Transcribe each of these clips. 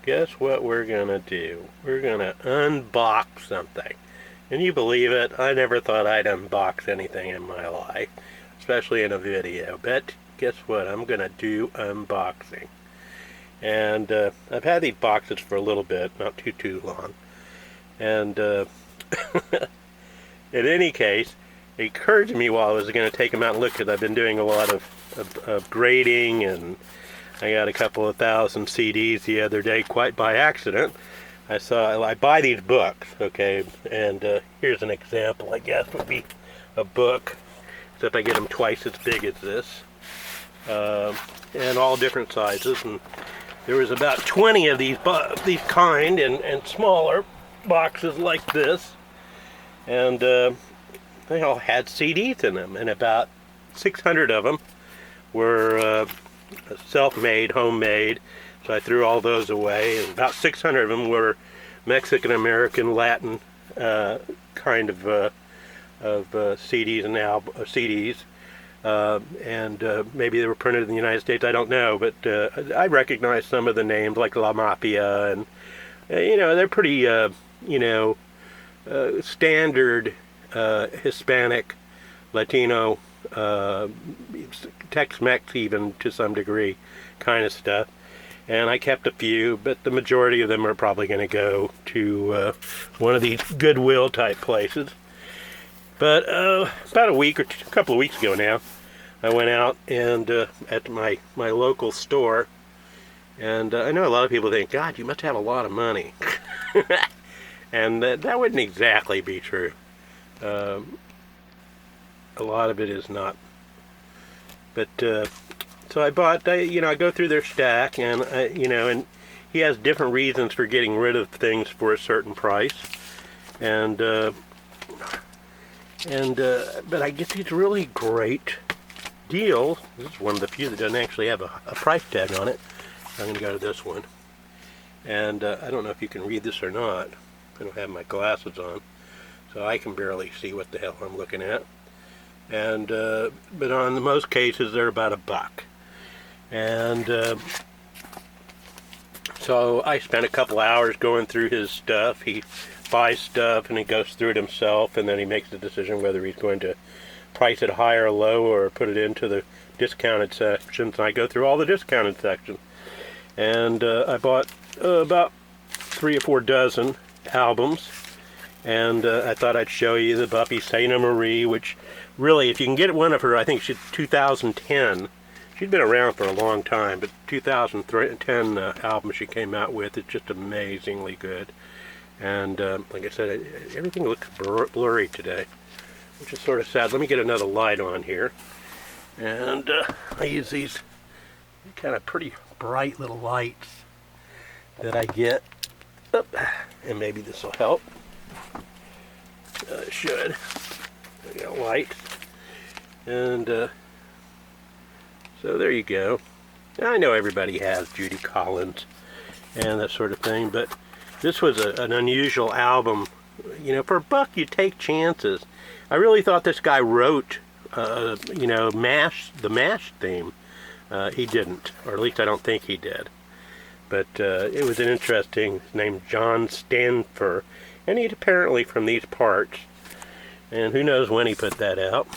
guess what we're gonna do? We're gonna unbox something. Can you believe it? I never thought I'd unbox anything in my life, especially in a video. But guess what? I'm gonna do unboxing. And I've had these boxes for a little bit, not too long. And in any case, it occurred to me while I was going to take them out and look, because I've been doing a lot of grading, and I got a couple of thousand CDs the other day, quite by accident. I buy these books, okay, and here's an example, I guess, would be a book, except I get them twice as big as this, and all different sizes, and there was about 20 of these kind, and smaller boxes like this, and they all had CDs in them, and about 600 of them were self-made, homemade, so I threw all those away, and about 600 of them were Mexican-American, Latin kind of CDs and CDs, and maybe they were printed in the United States, I don't know, but I recognize some of the names, like La Mafia, and they're pretty, standard Hispanic, Latino, Tex-Mex even to some degree kind of stuff. And I kept a few, but the majority of them are probably going to go to one of these Goodwill type places. But about a couple of weeks ago now, I went out and at my local store, and I know a lot of people think, God, you must have a lot of money. And that wouldn't exactly be true. A lot of it is not. But so I bought. I go through their stack, and and he has different reasons for getting rid of things for a certain price, and but I get these really great deals. This is one of the few that doesn't actually have a price tag on it. I'm going to go to this one, and I don't know if you can read this or not. I don't have my glasses on, so I can barely see what the hell I'm looking at. And but on most cases they're about $1. And so I spent a couple hours going through his stuff. He buys stuff and he goes through it himself, and then he makes the decision whether he's going to price it high or low or put it into the discounted sections. And I go through all the discounted sections, and I bought about 3 or 4 dozen albums, and I thought I'd show you the Buffy Sainte-Marie, which really, if you can get one of her, I think she's 2010. She'd been around for a long time, but 2010 album she came out with is just amazingly good. And like I said, everything looks blurry today, which is sort of sad. Let me get another light on here. And I use these kind of pretty bright little lights that I get. And maybe this will help. It should. I got light. And so there you go. Now, I know everybody has Judy Collins and that sort of thing, but this was an unusual album. For $1 you take chances. I really thought this guy wrote, the MASH theme. He didn't, or at least I don't think he did. But it was an interesting, his name John Stanfer, and he's apparently from these parts, and who knows when he put that out.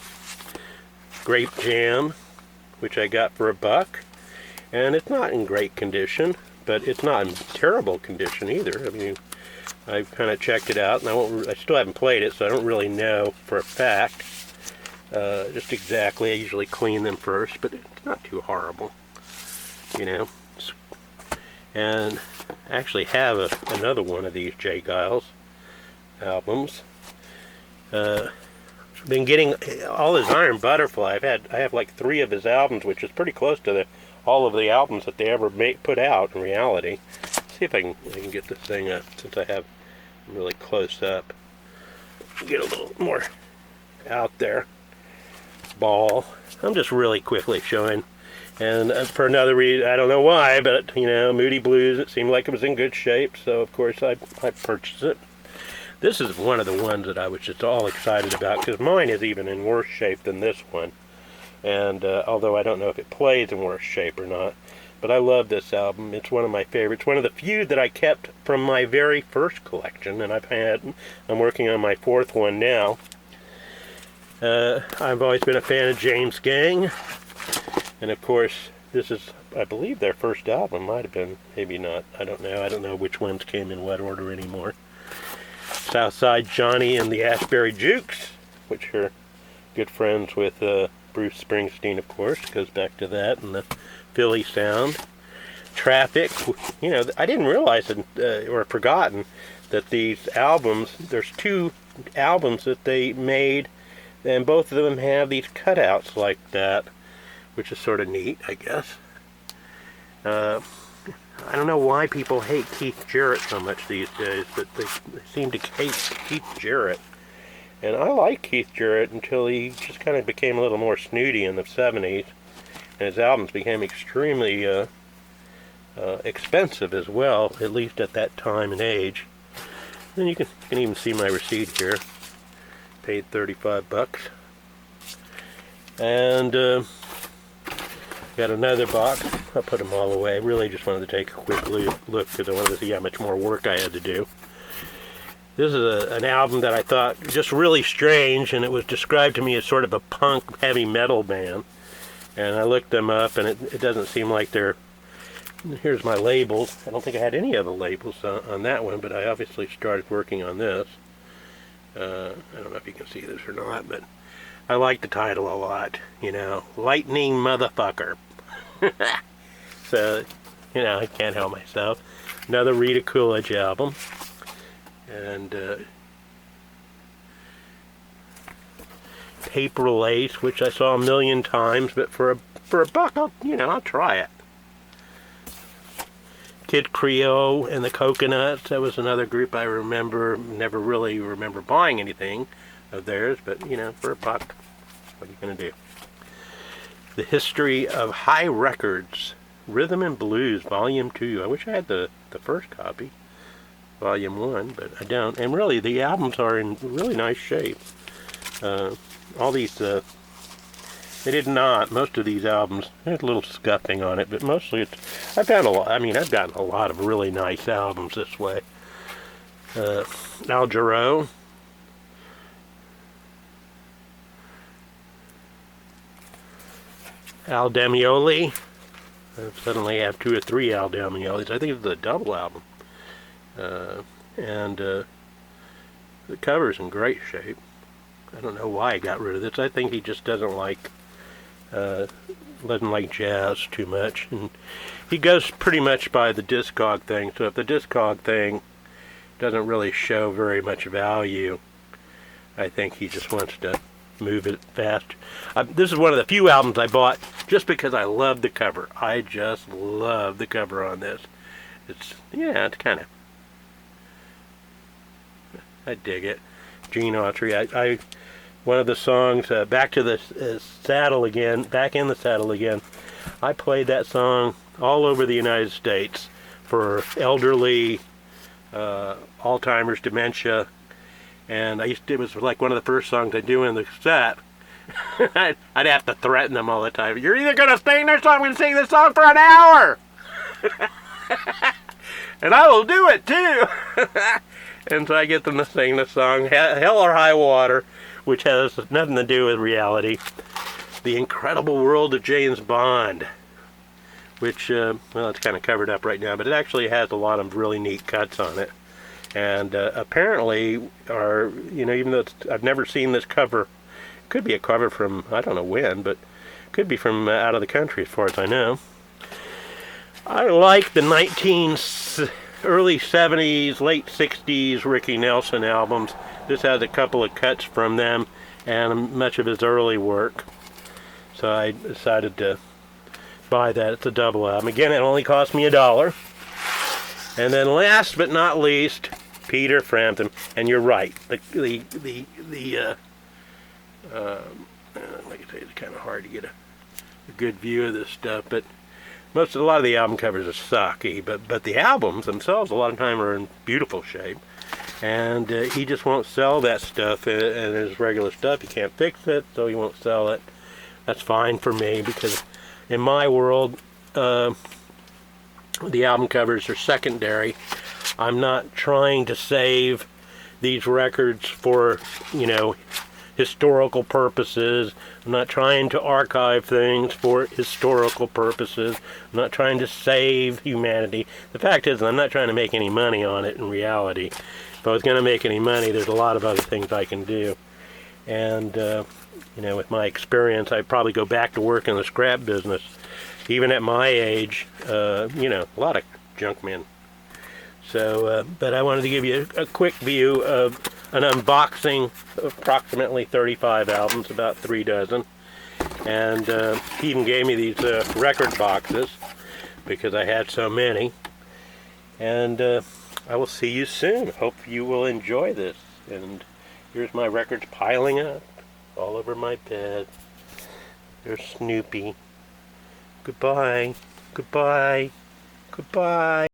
Grape Jam, which I got for $1, and it's not in great condition, but it's not in terrible condition either. I mean, I've kind of checked it out, and I still haven't played it, so I don't really know for a fact just exactly. I usually clean them first, but it's not too horrible, And I actually have another one of these J. Geils albums. Been getting all his Iron Butterfly. I have like 3 of his albums, which is pretty close to all of the albums that they ever put out in reality. Let's see if I can get this thing up, since I'm really close up. Get a little more out there. Ball. I'm just really quickly showing. And for another reason, I don't know why, but Moody Blues, it seemed like it was in good shape, so of course I purchased it. This is one of the ones that I was just all excited about, because mine is even in worse shape than this one. And although I don't know if it plays in worse shape or not, But I love this album. It's one of my favorites. One of the few that I kept from my very first collection, and I'm working on my fourth one now. I've always been a fan of James Gang, and of course, this is, I believe, their first album. Might have been, maybe not. I don't know. I don't know which ones came in what order anymore. Southside Johnny and the Ashbury Jukes, which are good friends with Bruce Springsteen, of course. Goes back to that and the Philly sound. Traffic. You know, I didn't realize or forgotten that these albums, there's two albums that they made, and both of them have these cutouts like that, which is sort of neat, I guess. I don't know why people hate Keith Jarrett so much these days, but they seem to hate Keith Jarrett. And I like Keith Jarrett until he just kind of became a little more snooty in the 70s, and his albums became extremely expensive as well, at least at that time and age. And you can even see my receipt here. Paid $35. And got another box. I'll put them all away. Really just wanted to take a quick look because I wanted to see how much more work I had to do. This is an album that I thought just really strange, and it was described to me as sort of a punk heavy metal band. And I looked them up, and it doesn't seem like they're... Here's my labels. I don't think I had any of the labels on that one, but I obviously started working on this. I don't know if you can see this or not, but I like the title a lot. You know, Lightning Motherfucker. So, you know, I can't help myself. Another Rita Coolidge album. And Paper Lace, which I saw a million times, but for a buck, I'll try it. Kid Creole and the Coconuts, that was another group I never really remember buying anything of theirs, but, for a buck, what are you going to do? The History of High Records, Rhythm and Blues, Volume 2. I wish I had the first copy, Volume 1, but I don't. And really, the albums are in really nice shape. All these, they did not, most of these albums, there's a little scuffing on it, but mostly I've gotten a lot of really nice albums this way. Al Jarreau. Al Damioli. I suddenly have 2 or 3 Al Damiolis. I think it's a double album. And the cover's in great shape. I don't know why he got rid of this. I think he just doesn't like jazz too much. And he goes pretty much by the Discog thing. So if the Discog thing doesn't really show very much value, I think he just wants to move it fast. This is one of the few albums I bought just because I love the cover. I just love the cover on this. It's kind of... I dig it. Gene Autry. One of the songs, Back to the Saddle Again, Back in the Saddle Again, I played that song all over the United States for elderly, Alzheimer's, dementia, and it was like one of the first songs I do in the set. I'd have to threaten them all the time. You're either going to sing this song, I'm going to sing this song for an hour! And I will do it too! And so I get them to sing the song, Hell or High Water, which has nothing to do with reality. The Incredible World of James Bond, which, it's kind of covered up right now, but it actually has a lot of really neat cuts on it. And apparently, even though I've never seen this cover, it could be a cover from, I don't know when, but it could be from out of the country as far as I know. I like the early 70s, late 60s Ricky Nelson albums. This has a couple of cuts from them and much of his early work. So I decided to buy that. It's a double album. Again, it only cost me $1. And then last but not least, Peter Frampton. And you're right. Like I say, it's kind of hard to get a good view of this stuff, but a lot of the album covers are sucky, but the albums themselves a lot of time are in beautiful shape. And he just won't sell that stuff in his regular stuff. He can't fix it, so he won't sell it. That's fine for me, because in my world, The album covers are secondary. I'm not trying to save these records for, historical purposes. I'm not trying to archive things for historical purposes. I'm not trying to save humanity. The fact is, I'm not trying to make any money on it in reality. If I was going to make any money, there's a lot of other things I can do. And, with my experience, I'd probably go back to work in the scrap business. Even at my age, a lot of junk men. So, but I wanted to give you a quick view of an unboxing of approximately 35 albums, about 3 dozen. And he even gave me these record boxes because I had so many. And I will see you soon. Hope you will enjoy this. And here's my records piling up all over my bed. There's Snoopy. Goodbye. Goodbye. Goodbye.